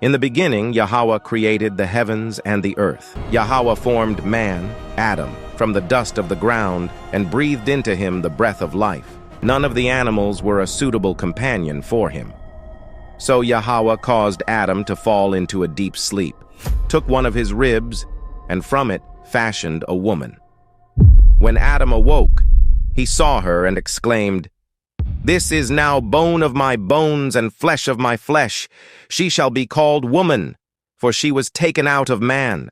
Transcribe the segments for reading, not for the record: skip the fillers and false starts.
In the beginning, Yahuah created the heavens and the earth. Yahuah formed man, Adam, from the dust of the ground and breathed into him the breath of life. None of the animals were a suitable companion for him. So Yahuah caused Adam to fall into a deep sleep, took one of his ribs, and from it fashioned a woman. When Adam awoke, he saw her and exclaimed, "This is now bone of my bones and flesh of my flesh. She shall be called woman, for she was taken out of man."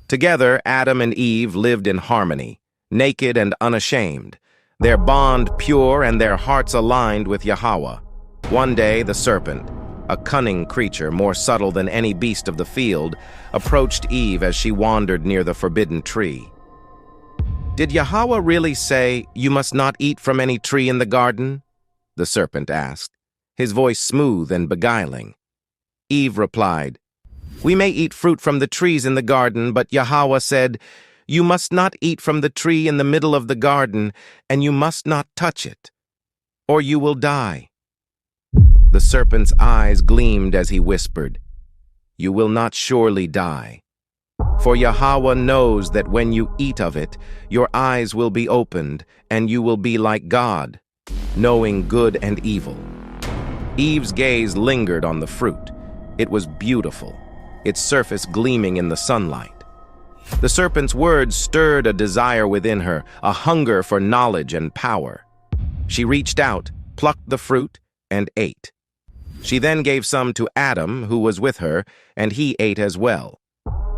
Together, Adam and Eve lived in harmony, naked and unashamed, their bond pure and their hearts aligned with Yahuah. One day, the serpent, a cunning creature more subtle than any beast of the field, approached Eve as she wandered near the forbidden tree. "Did Yahuah really say, 'You must not eat from any tree in the garden?'" the serpent asked, his voice smooth and beguiling. Eve replied, "We may eat fruit from the trees in the garden, but Yahuah said, 'You must not eat from the tree in the middle of the garden, and you must not touch it, or you will die.'" The serpent's eyes gleamed as he whispered, "You will not surely die. For Yahuah knows that when you eat of it, your eyes will be opened, and you will be like God, knowing good and evil." Eve's gaze lingered on the fruit. It was beautiful, its surface gleaming in the sunlight. The serpent's words stirred a desire within her, a hunger for knowledge and power. She reached out, plucked the fruit, and ate. She then gave some to Adam, who was with her, and he ate as well.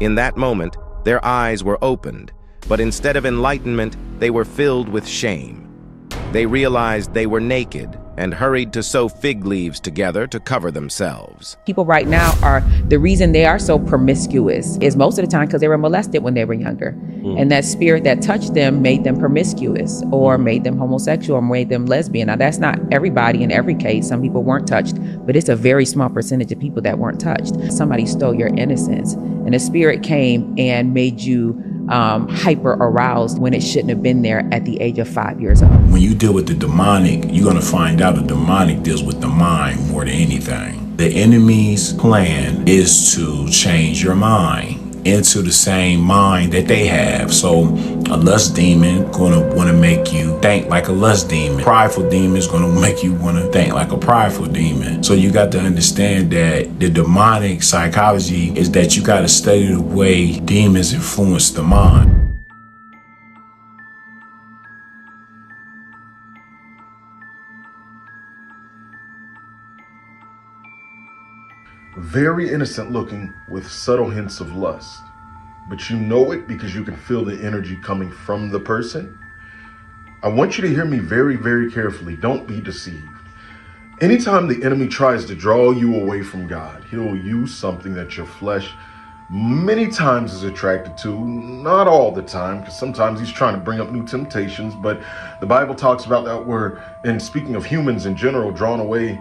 In that moment, their eyes were opened, but instead of enlightenment, they were filled with shame. They realized they were naked and hurried to sew fig leaves together to cover themselves. People right now the reason they are so promiscuous is most of the time because they were molested when they were younger. And that spirit that touched them made them promiscuous or made them homosexual or made them lesbian. Now, that's not everybody in every case. Some people weren't touched, but it's a very small percentage of people that weren't touched. Somebody stole your innocence, and a spirit came and made you hyper aroused when it shouldn't have been there at the age of 5 years old. When you deal with the demonic, you're going to find out the demonic deals with the mind more than anything. The enemy's plan is to change your mind into the same mind that they have. So a lust demon gonna want to make you think like a lust demon. Prideful demon is gonna make you want to think like a prideful demon. So you got to understand that the demonic psychology is that you got to study the way demons influence the mind. Very innocent looking with subtle hints of lust, but you know it because you can feel the energy coming from the person. I want you to hear me very, very carefully. Don't be deceived. Anytime the enemy tries to draw you away from God, he'll use something that your flesh many times is attracted to, not all the time, because sometimes he's trying to bring up new temptations, but the Bible talks about that we're, and speaking of humans in general, drawn away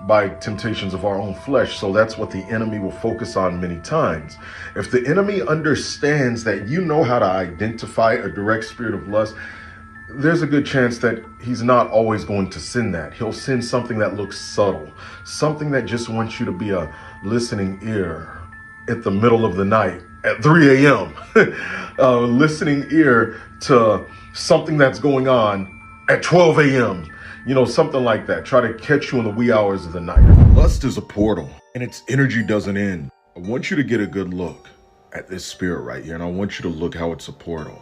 by temptations of our own flesh. So that's what the enemy will focus on many times. If the enemy understands that you know how to identify a direct spirit of lust, there's a good chance that he's not always going to send that. He'll send something that looks subtle, something that just wants you to be a listening ear at the middle of the night at 3 a.m. Listening ear to something that's going on at 12 a.m. You know, something like that. Try to catch you in the wee hours of the night. Lust is a portal and its energy doesn't end. I want you to get a good look at this spirit right here, and I want you to look how it's a portal.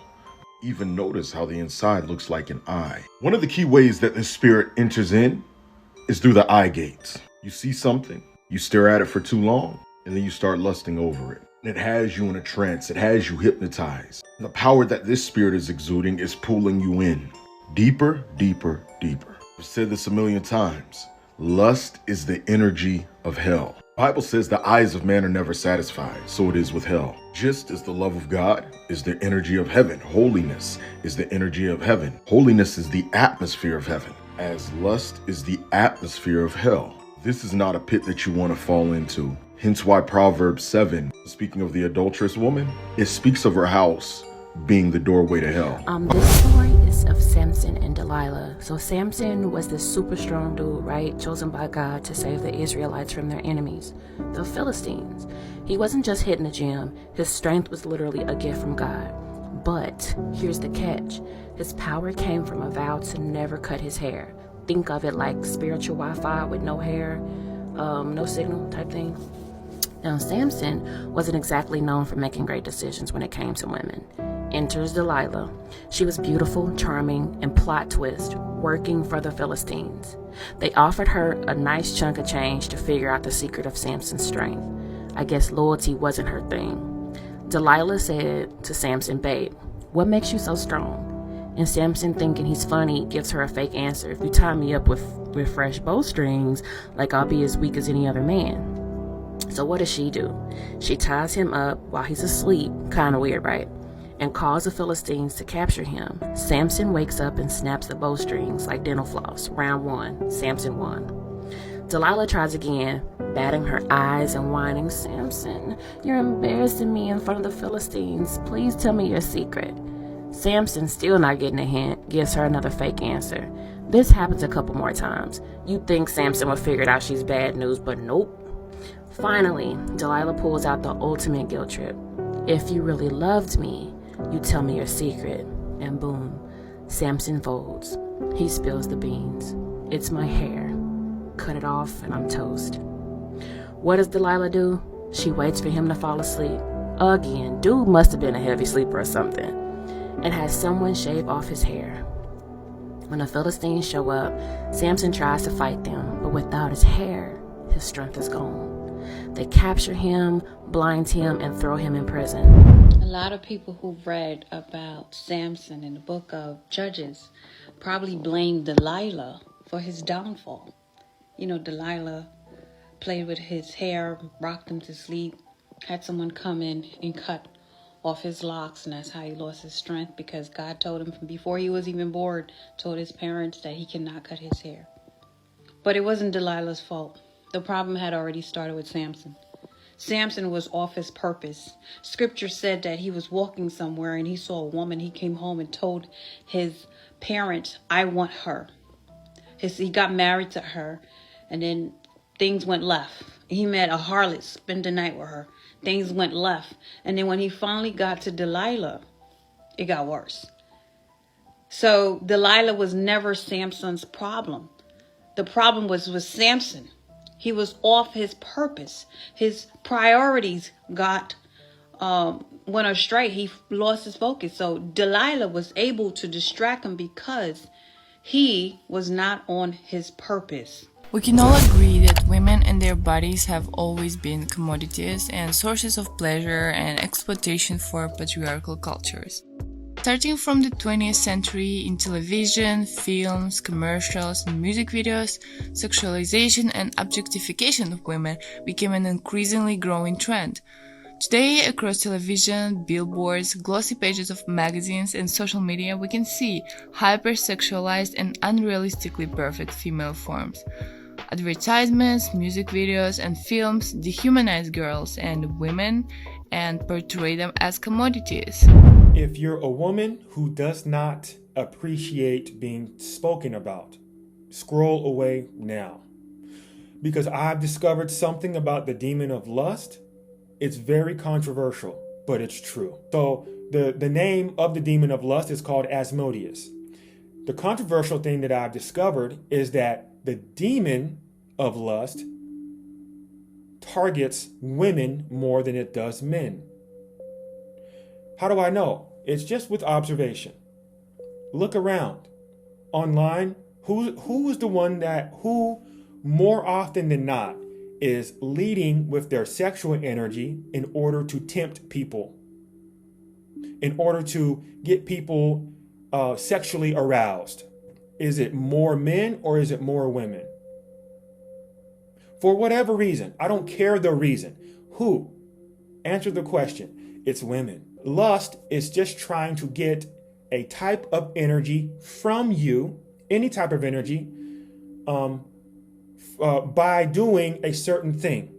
Even notice how the inside looks like an eye. One of the key ways that this spirit enters in is through the eye gates. You see something, you stare at it for too long, and then you start lusting over it. And it has you in a trance. It has you hypnotized. The power that this spirit is exuding is pulling you in deeper, deeper, deeper. I've said this a million times. Lust is the energy of hell. The Bible says the eyes of man are never satisfied, so it is with hell. Just as the love of God is the energy of heaven, holiness is the energy of heaven. Holiness is the atmosphere of heaven, as lust is the atmosphere of hell. This is not a pit that you want to fall into. Hence why Proverbs 7, speaking of the adulterous woman, it speaks of her house being the doorway to hell. This story is case of Samson and Delilah. So Samson was this super strong dude, right? Chosen by God to save the Israelites from their enemies, the Philistines. He wasn't just hitting the gym. His strength was literally a gift from God. But here's the catch. His power came from a vow to never cut his hair. Think of it like spiritual Wi-Fi with no hair, no signal type thing. Now, Samson wasn't exactly known for making great decisions when it came to women. Enters Delilah. She was beautiful, charming, and plot twist, working for the Philistines. They offered her a nice chunk of change to figure out the secret of Samson's strength. I guess loyalty wasn't her thing. Delilah said to Samson, "Babe, what makes you so strong?" And Samson, thinking he's funny, gives her a fake answer. "If you tie me up with fresh bowstrings, like I'll be as weak as any other man." So what does she do? She ties him up while he's asleep, kind of weird, right? And calls the Philistines to capture him. Samson wakes up and snaps the bowstrings like dental floss. Round 1, Samson won. Delilah tries again, batting her eyes and whining, "Samson, you're embarrassing me in front of the Philistines. Please tell me your secret." Samson, still not getting a hint, gives her another fake answer. This happens a couple more times. You'd think Samson would figure out she's bad news, but nope. Finally, Delilah pulls out the ultimate guilt trip. "If you really loved me, you tell me your secret." And boom, Samson folds. He spills the beans. "It's my hair. Cut it off and I'm toast." What does Delilah do? She waits for him to fall asleep. Again, dude must have been a heavy sleeper or something. And has someone shave off his hair. When the Philistines show up, Samson tries to fight them, but without his hair, his strength is gone. They capture him, blind him, and throw him in prison. A lot of people who read about Samson in the book of Judges probably blame Delilah for his downfall. You know, Delilah played with his hair, rocked him to sleep, had someone come in and cut off his locks, and that's how he lost his strength, because God told him from before he was even born, told his parents that he cannot cut his hair. But it wasn't Delilah's fault. The problem had already started with Samson. Samson was off his purpose. Scripture said that he was walking somewhere and he saw a woman. He came home and told his parents, "I want her." He got married to her, and then things went left. He met a harlot, spent the night with her. Things went left. And then when he finally got to Delilah, it got worse. So Delilah was never Samson's problem. The problem was with Samson. He was off his purpose. His priorities went astray. He lost his focus. So Delilah was able to distract him because he was not on his purpose. We can all agree that women and their bodies have always been commodities and sources of pleasure and exploitation for patriarchal cultures. Starting from the 20th century, in television, films, commercials, and music videos, sexualization and objectification of women became an increasingly growing trend. Today, across television, billboards, glossy pages of magazines, and social media, we can see hypersexualized and unrealistically perfect female forms. Advertisements, music videos, and films dehumanize girls and women and portray them as commodities. If you're a woman who does not appreciate being spoken about, scroll away now. Because I've discovered something about the demon of lust. It's very controversial, but it's true. So the name of the demon of lust is called Asmodeus. The controversial thing that I've discovered is that the demon of lust targets women more than it does men. How do I know? It's just with observation. Look around. Online, who is the one who more often than not is leading with their sexual energy in order to tempt people, in order to get people sexually aroused? Is it more men or is it more women? For whatever reason, I don't care the reason. Who? Answer the question. It's women. Lust is just trying to get a type of energy from you, any type of energy, by doing a certain thing.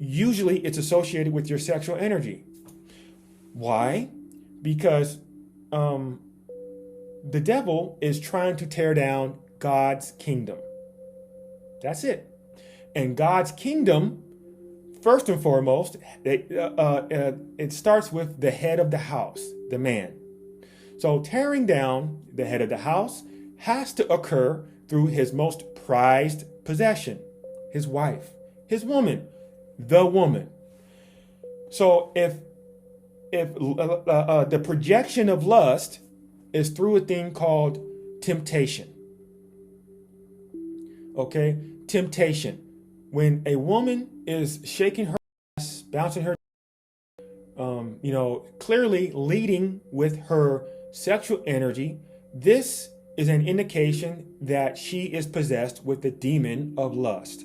Usually it's associated with your sexual energy. Why? Because the devil is trying to tear down God's kingdom. That's it. And God's kingdom, first and foremost, it starts with the head of the house, the man. So tearing down the head of the house has to occur through his most prized possession, his wife, his woman, the woman. So if the projection of lust is through a thing called temptation. Okay, temptation. When a woman is shaking her ass, bouncing her, clearly leading with her sexual energy, this is an indication that she is possessed with the demon of lust.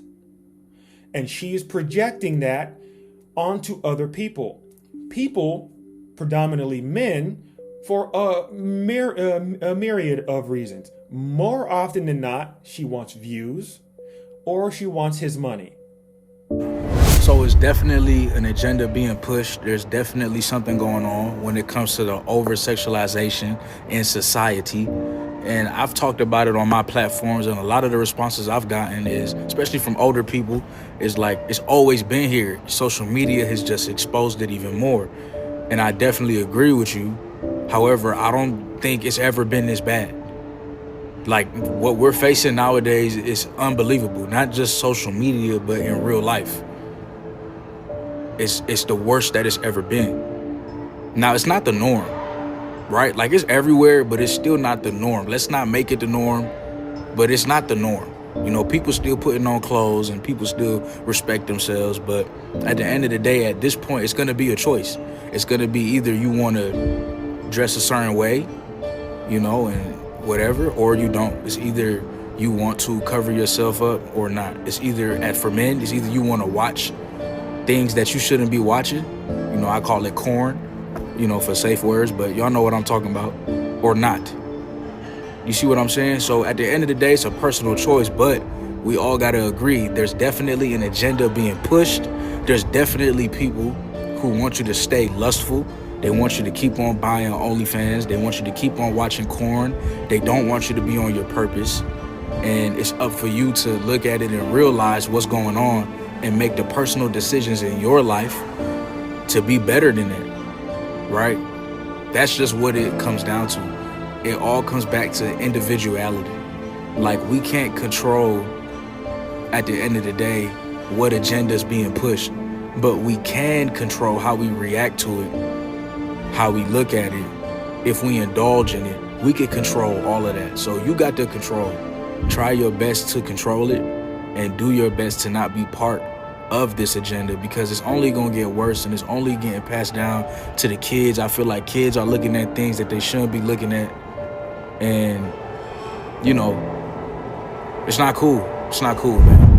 And she is projecting that onto other people. People, predominantly men, for a myriad of reasons. More often than not, she wants views or she wants his money. So it's definitely an agenda being pushed. There's definitely something going on when it comes to the over-sexualization in society. And I've talked about it on my platforms, and a lot of the responses I've gotten is, especially from older people, is like, it's always been here. Social media has just exposed it even more. And I definitely agree with you. However, I don't think it's ever been this bad. Like, what we're facing nowadays is unbelievable. Not just social media, but in real life. It's the worst that it's ever been. Now, it's not the norm, right? Like, it's everywhere, but it's still not the norm. Let's not make it the norm, but it's not the norm. You know, people still putting on clothes and people still respect themselves. But at the end of the day, at this point, it's going to be a choice. It's going to be either you want to dress a certain way, you know, and whatever, or you don't. It's either you want to cover yourself up or not. It's either, for men, it's either you want to watch things that you shouldn't be watching. You know, I call it corn, you know, for safe words, but y'all know what I'm talking about, or not. You see what I'm saying? So at the end of the day, it's a personal choice, but we all got to agree there's definitely an agenda being pushed. There's definitely people who want you to stay lustful. They want you to keep on buying OnlyFans. They want you to keep on watching corn. They don't want you to be on your purpose. And it's up for you to look at it and realize what's going on and make the personal decisions in your life to be better than that, right? That's just what it comes down to. It all comes back to individuality. Like, we can't control, at the end of the day, what agenda is being pushed, but we can control how we react to it, how we look at it. If we indulge in it, we can control all of that. So you got to control. Try your best to control it and do your best to not be part of this agenda, because it's only going to get worse and it's only getting passed down to the kids. I feel like kids are looking at things that they shouldn't be looking at. And, you know, it's not cool. It's not cool, man.